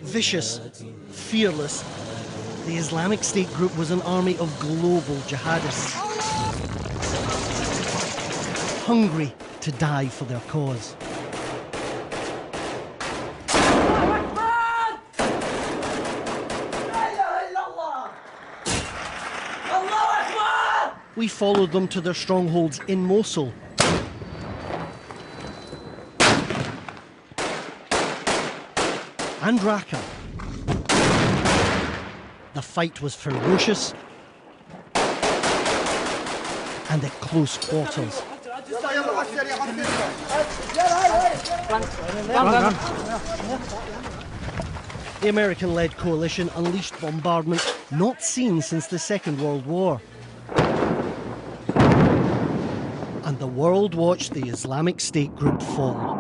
Vicious, fearless, the Islamic State Group was an army of global jihadists, hungry to die for their cause. We followed them to their strongholds in Mosul, and Raqqa. The fight was ferocious and at close quarters. The American-led coalition unleashed bombardment not seen since the Second World War. And the world watched the Islamic State Group fall.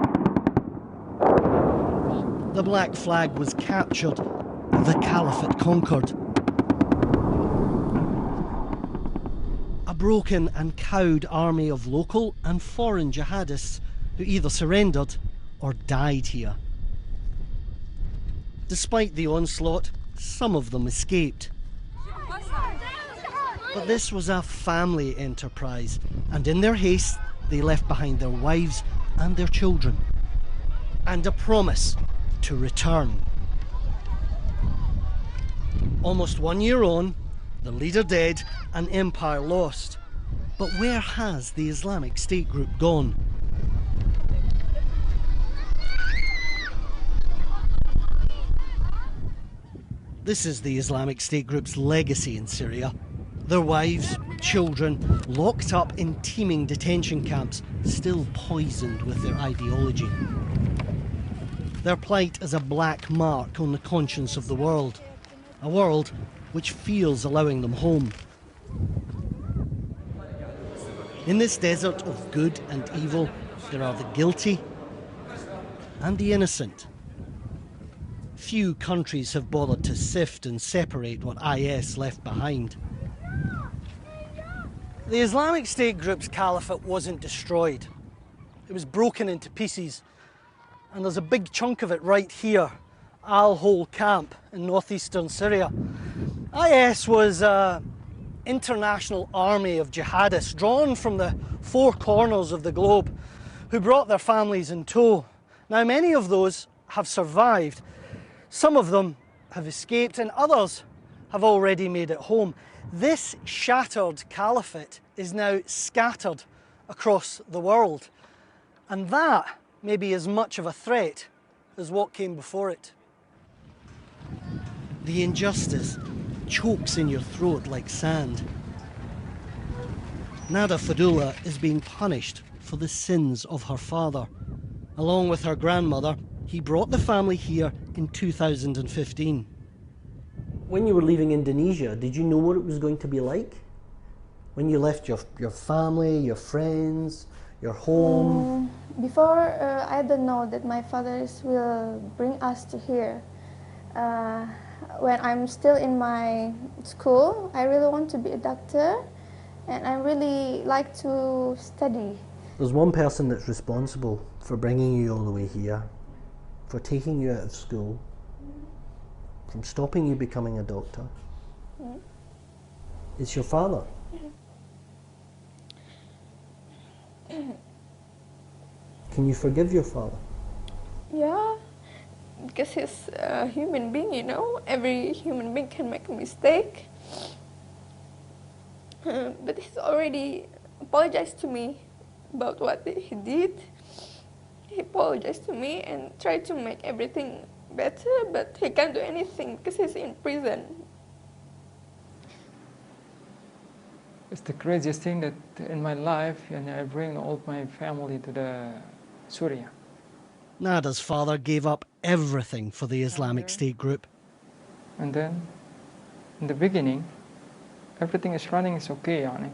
The black flag was captured, the Caliphate conquered. A broken and cowed army of local and foreign jihadists who either surrendered or died here. Despite the onslaught, some of them escaped. But this was a family enterprise, and in their haste, they left behind their wives and their children, and a promise to return. Almost 1 year on, the leader dead, an empire lost. But where has the Islamic State Group gone? This is the Islamic State Group's legacy in Syria. Their wives, children, locked up in teeming detention camps, still poisoned with their ideology. Their plight is a black mark on the conscience of the world, a world which fears allowing them home. In this desert of good and evil, there are the guilty and the innocent. Few countries have bothered to sift and separate what IS left behind. The Islamic State Group's caliphate wasn't destroyed. It was broken into pieces. And there's a big chunk of it right here, Al-Hol camp in northeastern Syria. IS was an international army of jihadists drawn from the four corners of the globe who brought their families in tow. Now, many of those have survived. Some of them have escaped and others have already made it home. This shattered caliphate is now scattered across the world, and that may be as much of a threat as what came before it. The injustice chokes in your throat like sand. Nada Fadullah is being punished for the sins of her father. Along with her grandmother, he brought the family here in 2015. When you were leaving Indonesia, did you know what it was going to be like? When you left your family, your friends, your home? Before, I don't know that my fathers will bring us to here. When I'm still in my school, I really want to be a doctor, and I really like to study. There's one person that's responsible for bringing you all the way here, for taking you out of school, from stopping you becoming a doctor. It's your father. Can you forgive your father? Yeah, because he's a human being, you know. Every human being can make a mistake. But he's already apologized to me about what he did. He apologized to me and tried to make everything better, but he can't do anything because he's in prison. It's the craziest thing that in my life, and I bring all my family to the Syria. Nada's father gave up everything for the Islamic State Group. And then, in the beginning, everything is running, it's okay, yani.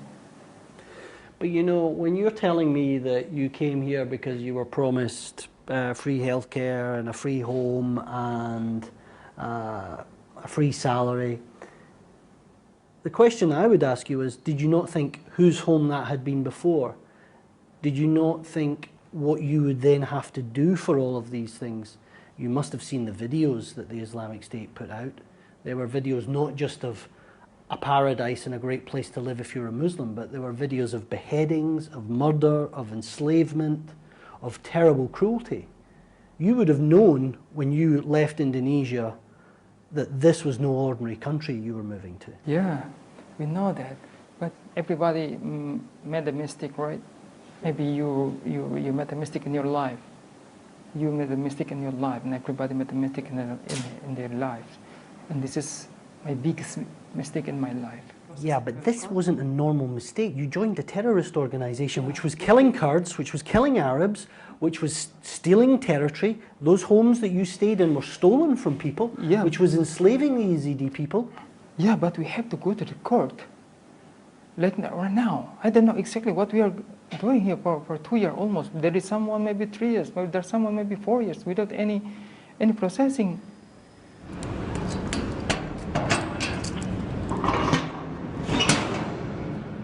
But you know, when you're telling me that you came here because you were promised free healthcare and a free home and a free salary, the question I would ask you is, did you not think whose home that had been before? Did you not think what you would then have to do for all of these things. You must have seen the videos that the Islamic State put out. There were videos not just of a paradise and a great place to live if you're a Muslim, but there were videos of beheadings, of murder, of enslavement, of terrible cruelty. You would have known when you left Indonesia that this was no ordinary country you were moving to. Yeah, we know that. But everybody made a mistake, right? Maybe you made a mistake in your life. You made a mistake in your life, and everybody made a mistake in their lives. And this is my biggest mistake in my life. Yeah, but this wasn't a normal mistake. You joined a terrorist organization which was killing Kurds, which was killing Arabs, which was stealing territory. Those homes that you stayed in were stolen from people, Yeah. which was enslaving the Yazidi people. Yeah, but we have to go to the court. Right now, I don't know exactly what we are doing here for 2 years almost. There is someone maybe 3 years, maybe there's someone maybe 4 years without any processing.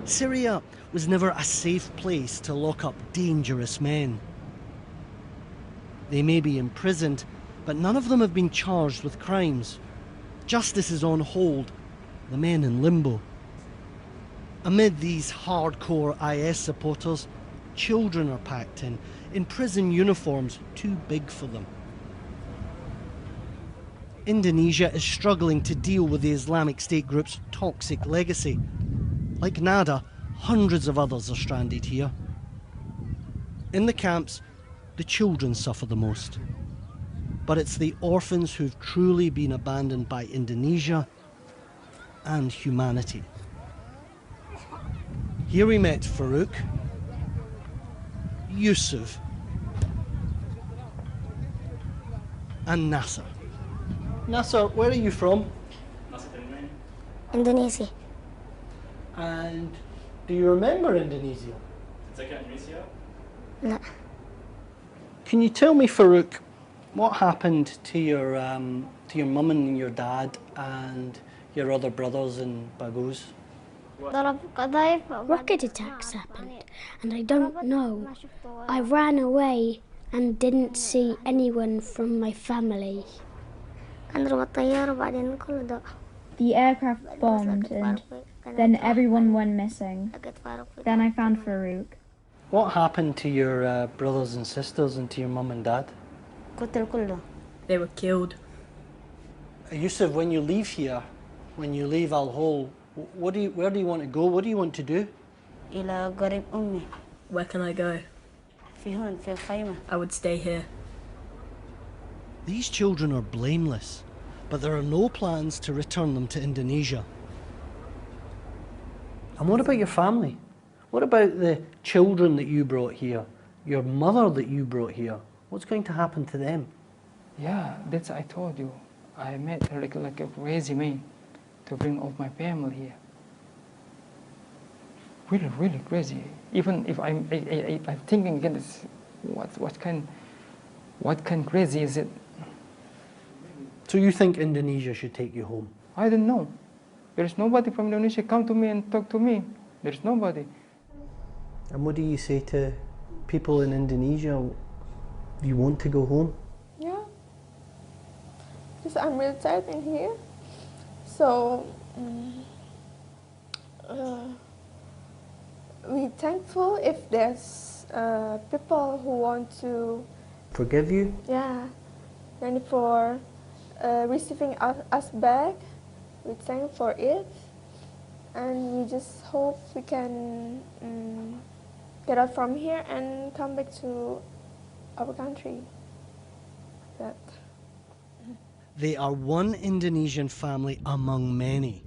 Syria was never a safe place to lock up dangerous men. They may be imprisoned, but none of them have been charged with crimes. Justice is on hold, the men in limbo. Amid these hardcore IS supporters, children are packed in prison uniforms too big for them. Indonesia is struggling to deal with the Islamic State Group's toxic legacy. Like Nada, hundreds of others are stranded here. In the camps, the children suffer the most. But it's the orphans who've truly been abandoned by Indonesia and humanity. Here we met Farouk, Yusuf, and Nasser. Nasser, where are you from? Indonesia. And do you remember Indonesia? No. Can you tell me, Farouk, what happened to your mum and your dad and your other brothers in Baghouz? Rocket attacks happened, and I don't know. I ran away and didn't see anyone from my family. The aircraft bombed and then everyone went missing. Then I found Farouk. What happened to your brothers and sisters and to your mum and dad? They were killed. Yusuf, when you leave here, when you leave Al Hol, where do you want to go? What do you want to do? Where can I go? I would stay here. These children are blameless, but there are no plans to return them to Indonesia. And what about your family? What about the children that you brought here? Your mother that you brought here? What's going to happen to them? Yeah, that's I told you. I met like a crazy man to bring all my family here. Really, really crazy. Even if I'm thinking again, this, what kind crazy is it? So you think Indonesia should take you home? I don't know. There's nobody from Indonesia come to me and talk to me. There's nobody. And what do you say to people in Indonesia? Do you want to go home? Yeah. Because I'm really tired in here. So, we're thankful if there's people who want to Forgive you? Yeah, and for receiving us back, we thank for it, and we just hope we can get out from here and come back to our country. That. They are one Indonesian family among many.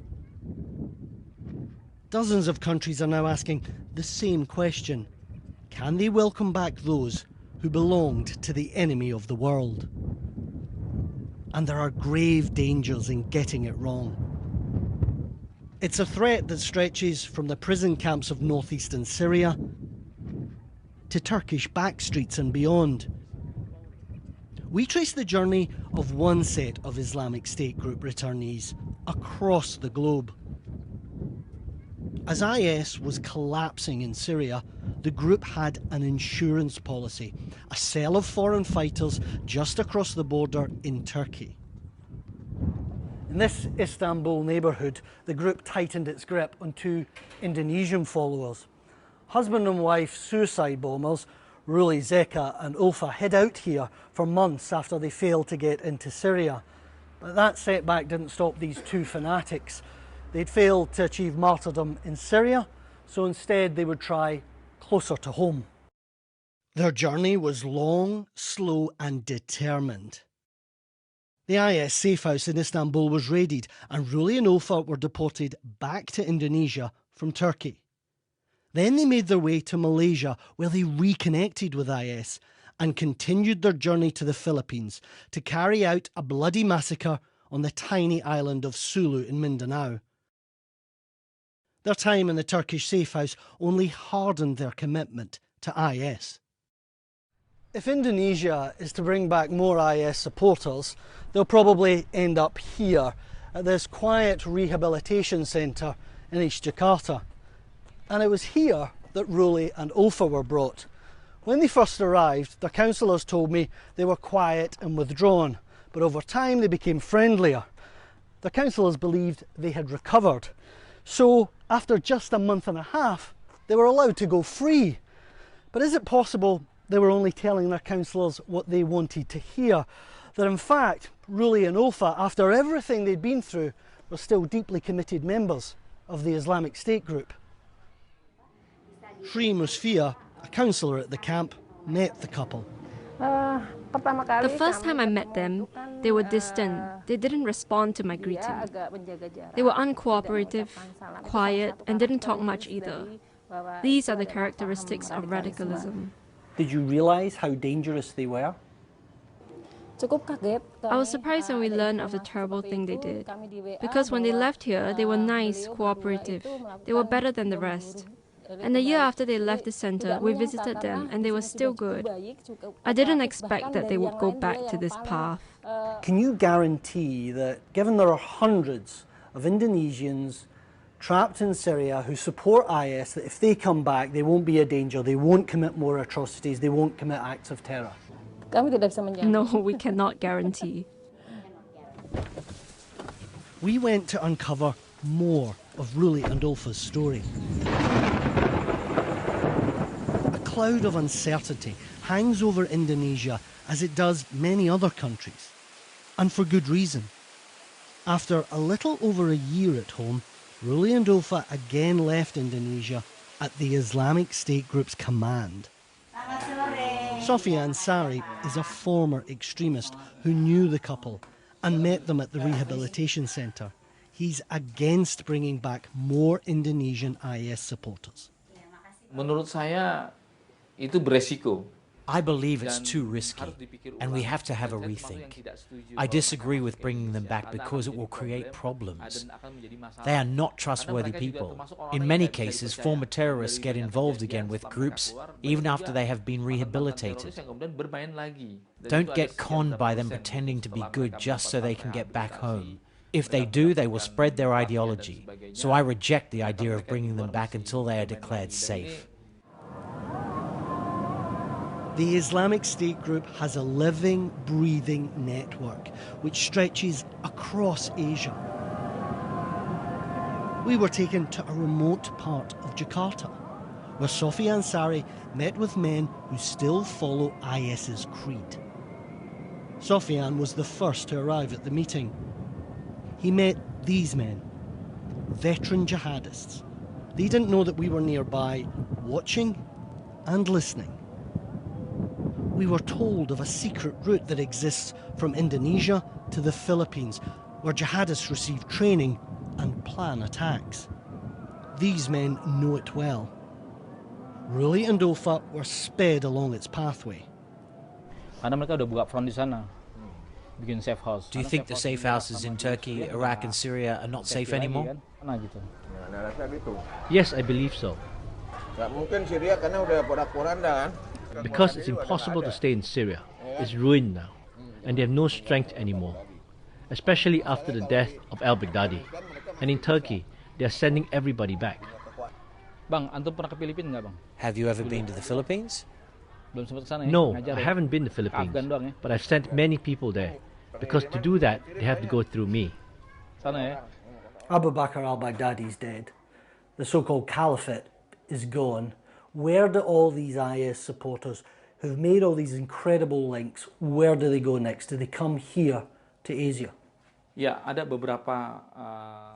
Dozens of countries are now asking the same question. Can they welcome back those who belonged to the enemy of the world? And there are grave dangers in getting it wrong. It's a threat that stretches from the prison camps of northeastern Syria to Turkish backstreets and beyond. We trace the journey of one set of Islamic State Group returnees across the globe. As IS was collapsing in Syria, the group had an insurance policy, a cell of foreign fighters just across the border in Turkey. In this Istanbul neighbourhood, the group tightened its grip on two Indonesian followers. Husband and wife suicide bombers, Ruli Zeka and Ulfa, hid out here for months after they failed to get into Syria. But that setback didn't stop these two fanatics. They'd failed to achieve martyrdom in Syria, so instead they would try closer to home. Their journey was long, slow and determined. The IS safe house in Istanbul was raided and Ruli and Ulfa were deported back to Indonesia from Turkey. Then they made their way to Malaysia, where they reconnected with IS and continued their journey to the Philippines to carry out a bloody massacre on the tiny island of Sulu in Mindanao. Their time in the Turkish safe house only hardened their commitment to IS. If Indonesia is to bring back more IS supporters, they'll probably end up here at this quiet rehabilitation centre in East Jakarta. And it was here that Ruli and Ulfa were brought. When they first arrived, their counsellors told me they were quiet and withdrawn, but over time they became friendlier. Their counsellors believed they had recovered. So, after just a month and a half, they were allowed to go free. But is it possible they were only telling their counsellors what they wanted to hear? That in fact, Ruli and Ulfa, after everything they'd been through, were still deeply committed members of the Islamic State Group. Sri Musfia, a counsellor at the camp, met the couple. The first time I met them, they were distant. They didn't respond to my greeting. They were uncooperative, quiet, and didn't talk much either. These are the characteristics of radicalism. Did you realise how dangerous they were? I was surprised when we learned of the terrible thing they did. Because when they left here, they were nice, cooperative. They were better than the rest. And a year after they left the centre, we visited them and they were still good. I didn't expect that they would go back to this path. Can you guarantee that, given there are hundreds of Indonesians trapped in Syria who support IS, that if they come back, they won't be a danger, they won't commit more atrocities, they won't commit acts of terror? No, we cannot guarantee. We went to uncover more of Ruli and Ulfa's story. A cloud of uncertainty hangs over Indonesia, as it does many other countries, and for good reason. After a little over a year at home, Ruli and Ulfa again left Indonesia at the Islamic State Group's command. Sofian Sari is a former extremist who knew the couple and met them at the rehabilitation centre. He's against bringing back more Indonesian IS supporters. Menurut saya, itu beresiko. I believe it's too risky, and we have to have a rethink. I disagree with bringing them back because it will create problems. They are not trustworthy people. In many cases, former terrorists get involved again with groups even after they have been rehabilitated. Don't get conned by them pretending to be good just so they can get back home. If they do, they will spread their ideology. So I reject the idea of bringing them back until they are declared safe. The Islamic State Group has a living, breathing network which stretches across Asia. We were taken to a remote part of Jakarta, where Sofian Sari met with men who still follow IS's creed. Sofian was the first to arrive at the meeting. He met these men, veteran jihadists. They didn't know that we were nearby, watching and listening. We were told of a secret route that exists from Indonesia to the Philippines, where jihadists receive training and plan attacks. These men know it well. Ruli and Ulfa were sped along its pathway. Karena mereka udah buka front di sana. Bikin safe house. Do you think the safe houses in Turkey, Iraq and Syria are not safe anymore? Yes, I believe so. Because it's impossible to stay in Syria. It's ruined now, and they have no strength anymore, especially after the death of al-Baghdadi. And in Turkey, they are sending everybody back. Bang, antum pernah ke Filipina nggak, Bang? Have you ever been to the Philippines? No, I haven't been to the Philippines, but I've sent many people there, because to do that, they have to go through me. Abu Bakr al-Baghdadi's dead. The so-called Caliphate is gone. Where do all these IS supporters who've made all these incredible links, where do they go next? Do they come here to Asia?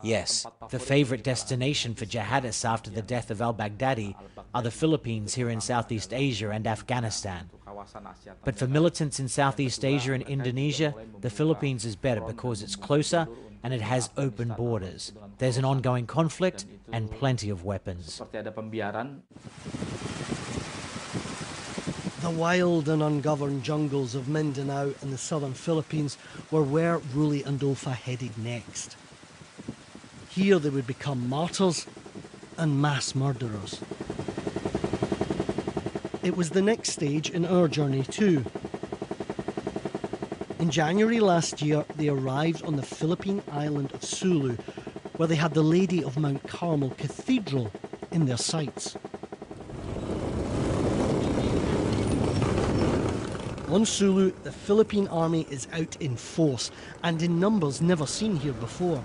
Yes, the favorite destination for jihadists after the death of al-Baghdadi are the Philippines here in Southeast Asia and Afghanistan. But for militants in Southeast Asia and Indonesia, the Philippines is better because it's closer and it has open borders. There's an ongoing conflict and plenty of weapons. The wild and ungoverned jungles of Mindanao in the southern Philippines were where Ruli and Olfa headed next. Here they would become martyrs and mass murderers. It was the next stage in our journey too. In January last year, they arrived on the Philippine island of Sulu, where they had the Lady of Mount Carmel Cathedral in their sights. On Sulu, the Philippine army is out in force and in numbers never seen here before.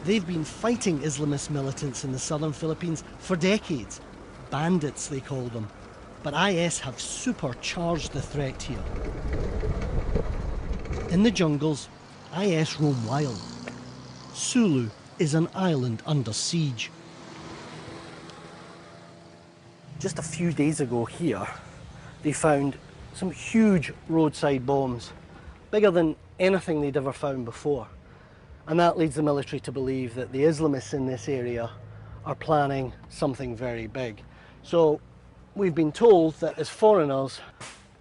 They've been fighting Islamist militants in the southern Philippines for decades. Bandits, they call them. But IS have supercharged the threat here. In the jungles, IS roam wild. Sulu is an island under siege. Just a few days ago here, they found some huge roadside bombs, bigger than anything they'd ever found before. And that leads the military to believe that the Islamists in this area are planning something very big. So we've been told that as foreigners,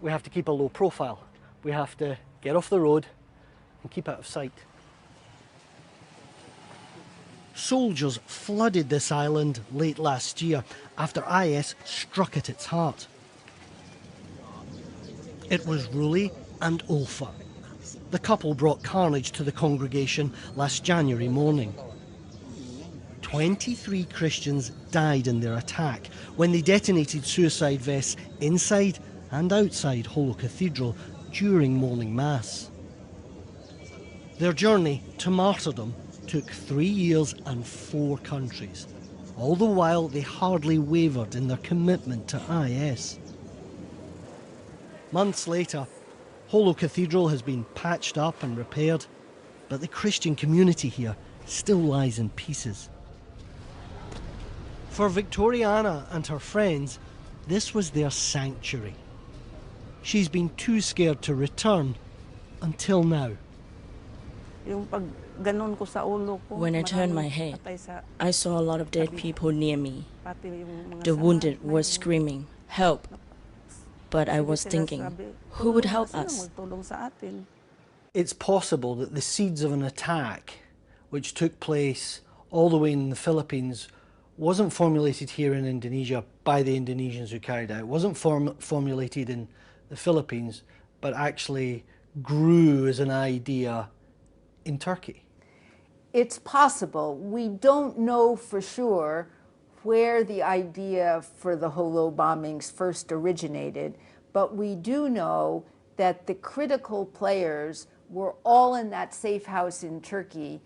we have to keep a low profile. We have to get off the road and keep out of sight. Soldiers flooded this island late last year after IS struck at its heart. It was Ruli and Olfa. The couple brought carnage to the congregation last January morning. 23 Christians died in their attack when they detonated suicide vests inside and outside Holo Cathedral during morning mass. Their journey to martyrdom took 3 years and 4 countries. All the while, they hardly wavered in their commitment to IS. Months later, Holo Cathedral has been patched up and repaired, but the Christian community here still lies in pieces. For Victoriana and her friends, this was their sanctuary. She's been too scared to return until now. When I turned my head, I saw a lot of dead people near me. The wounded were screaming, "Help!" But I was thinking, who would help us? It's possible that the seeds of an attack which took place all the way in the Philippines wasn't formulated here in Indonesia by the Indonesians who carried it out. It wasn't formulated in the Philippines, but actually grew as an idea in Turkey. It's possible. We don't know for sure where the idea for the Holo bombings first originated, but we do know that the critical players were all in that safe house in Turkey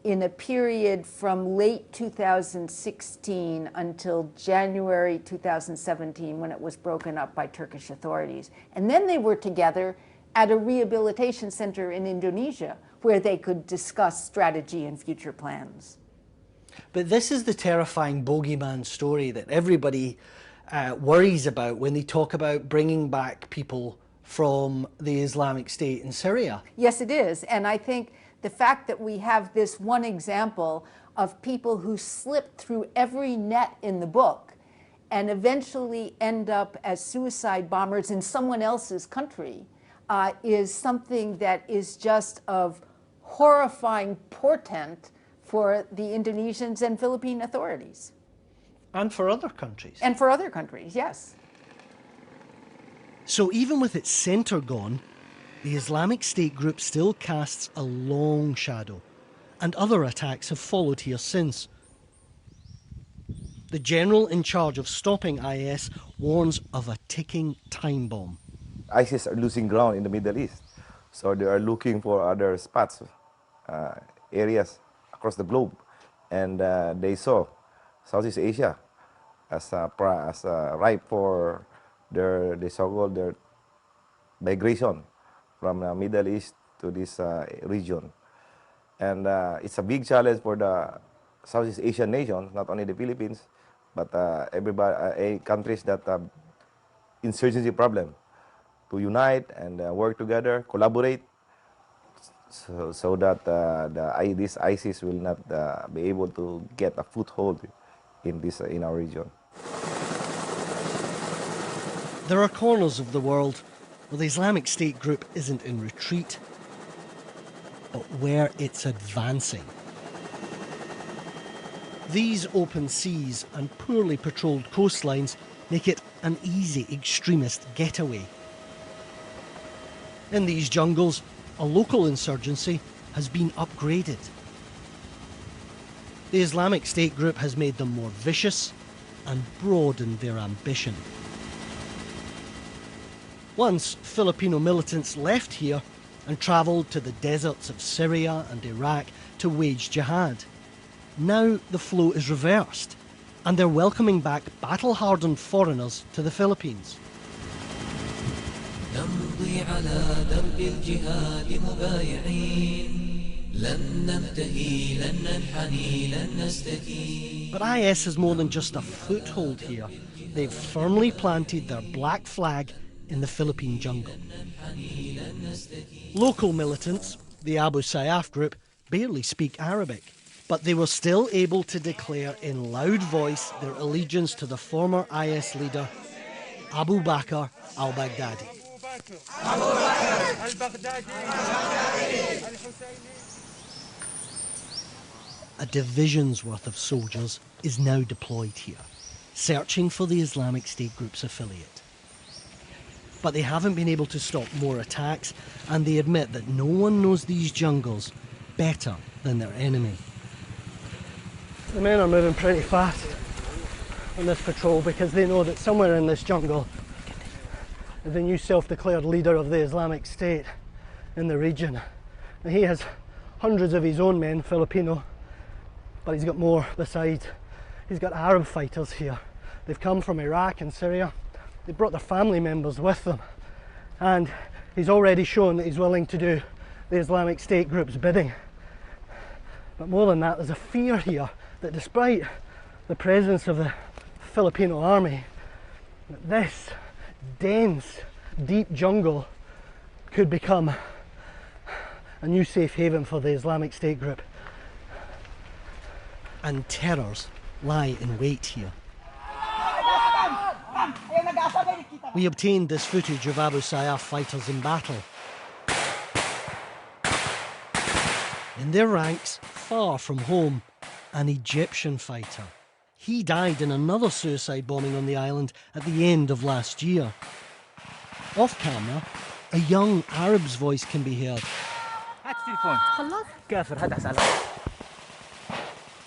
in a period from late 2016 until January 2017, when it was broken up by Turkish authorities. And then they were together at a rehabilitation center in Indonesia, where they could discuss strategy and future plans. But this is the terrifying bogeyman story that everybody worries about when they talk about bringing back people from the Islamic State in Syria. Yes, it is. And I think the fact that we have this one example of people who slipped through every net in the book and eventually end up as suicide bombers in someone else's country is something that is just of horrifying portent for the Indonesians and Philippine authorities. And for other countries. And for other countries, yes. So even with its centre gone, the Islamic State Group still casts a long shadow, and other attacks have followed here since. the general in charge of stopping IS warns of a ticking time bomb. ISIS are losing ground in the Middle East, so they are looking for other spots, areas across the globe, and they saw Southeast Asia as ripe for their so-called their migration from the Middle East to this region. And it's a big challenge for the Southeast Asian nations, not only the Philippines, but everybody, countries that have insurgency problem, to unite and work together, collaborate, so that this ISIS will not be able to get a foothold in our region. There are corners of the world where the Islamic State Group isn't in retreat, but where it's advancing. These open seas and poorly patrolled coastlines make it an easy extremist getaway. In these jungles, a local insurgency has been upgraded. The Islamic State Group has made them more vicious and broadened their ambition. Once, Filipino militants left here and travelled to the deserts of Syria and Iraq to wage jihad. Now the flow is reversed, and they're welcoming back battle-hardened foreigners to the Philippines. But IS has more than just a foothold here. They've firmly planted their black flag in the Philippine jungle. Local militants, the Abu Sayyaf group, barely speak Arabic, but they were still able to declare in loud voice their allegiance to the former IS leader, Abu Bakr al-Baghdadi. A division's worth of soldiers is now deployed here, searching for the Islamic State Group's affiliate. But they haven't been able to stop more attacks, and they admit that no one knows these jungles better than their enemy. The men are moving pretty fast on this patrol because they know that somewhere in this jungle is the new self-declared leader of the Islamic State in the region. And he has hundreds of his own men, Filipino, but he's got more besides. He's got Arab fighters here. They've come from Iraq and Syria. They brought their family members with them, and he's already shown that he's willing to do the Islamic State Group's bidding. But more than that, there's a fear here that despite the presence of the Filipino army, that this dense, deep jungle could become a new safe haven for the Islamic State Group. And terrors lie in wait here. We obtained this footage of Abu Sayyaf fighters in battle. In their ranks, far from home, an Egyptian fighter. He died in another suicide bombing on the island at the end of last year. Off camera, a young Arab's voice can be heard.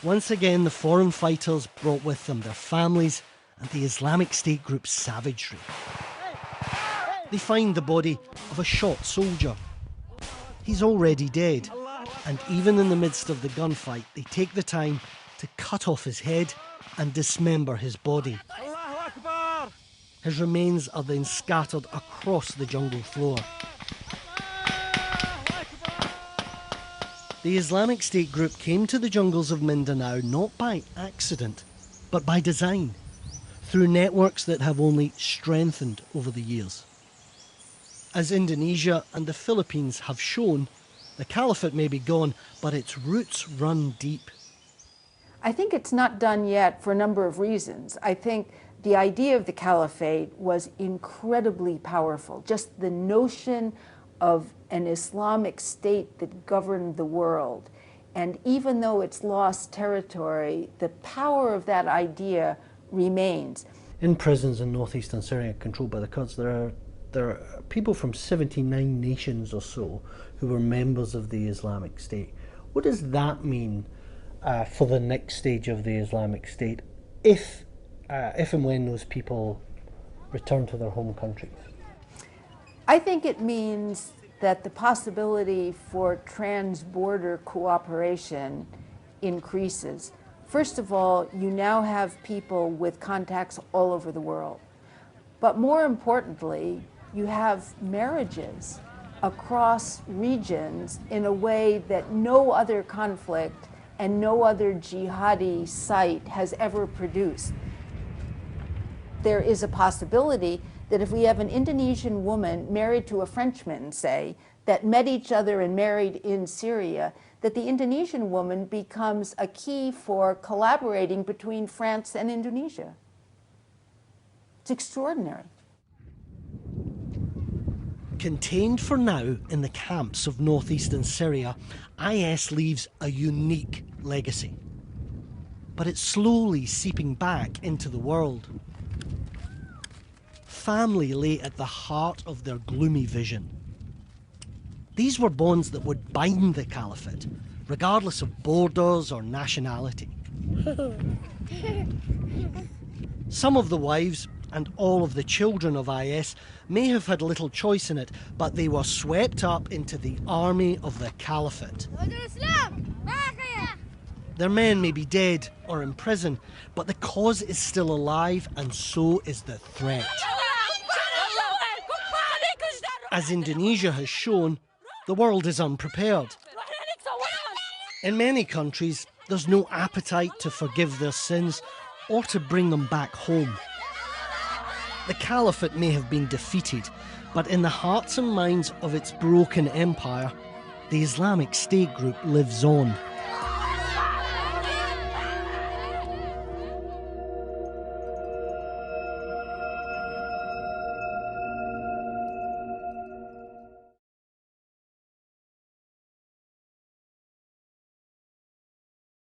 Once again, the foreign fighters brought with them their families and the Islamic State Group's savagery. They find the body of a shot soldier. He's already dead, and even in the midst of the gunfight, they take the time to cut off his head and dismember his body. His remains are then scattered across the jungle floor. The Islamic State Group came to the jungles of Mindanao not by accident, but by design, through networks that have only strengthened over the years. As Indonesia and the Philippines have shown, the Caliphate may be gone, but its roots run deep. I think it's not done yet for a number of reasons. I think the idea of the Caliphate was incredibly powerful. Just the notion of an Islamic state that governed the world. And even though it's lost territory, the power of that idea remains. In prisons in northeastern Syria controlled by the Kurds, there are people from 79 nations or so who were members of the Islamic State. What does that mean for the next stage of the Islamic State, if and when those people return to their home countries? I think it means that the possibility for trans-border cooperation increases. First of all, you now have people with contacts all over the world. But more importantly, you have marriages across regions in a way that no other conflict and no other jihadi site has ever produced. There is a possibility that if we have an Indonesian woman married to a Frenchman, say, that met each other and married in Syria, that the Indonesian woman becomes a key for collaborating between France and Indonesia. It's extraordinary. Contained for now in the camps of northeastern Syria, IS leaves a unique legacy. But it's slowly seeping back into the world. Family lay at the heart of their gloomy vision. These were bonds that would bind the Caliphate, regardless of borders or nationality. Some of the wives and all of the children of IS may have had little choice in it, but they were swept up into the army of the Caliphate. Their men may be dead or in prison, but the cause is still alive, and so is the threat. As Indonesia has shown, the world is unprepared. In many countries, there's no appetite to forgive their sins or to bring them back home. The Caliphate may have been defeated, but in the hearts and minds of its broken empire, the Islamic State Group lives on.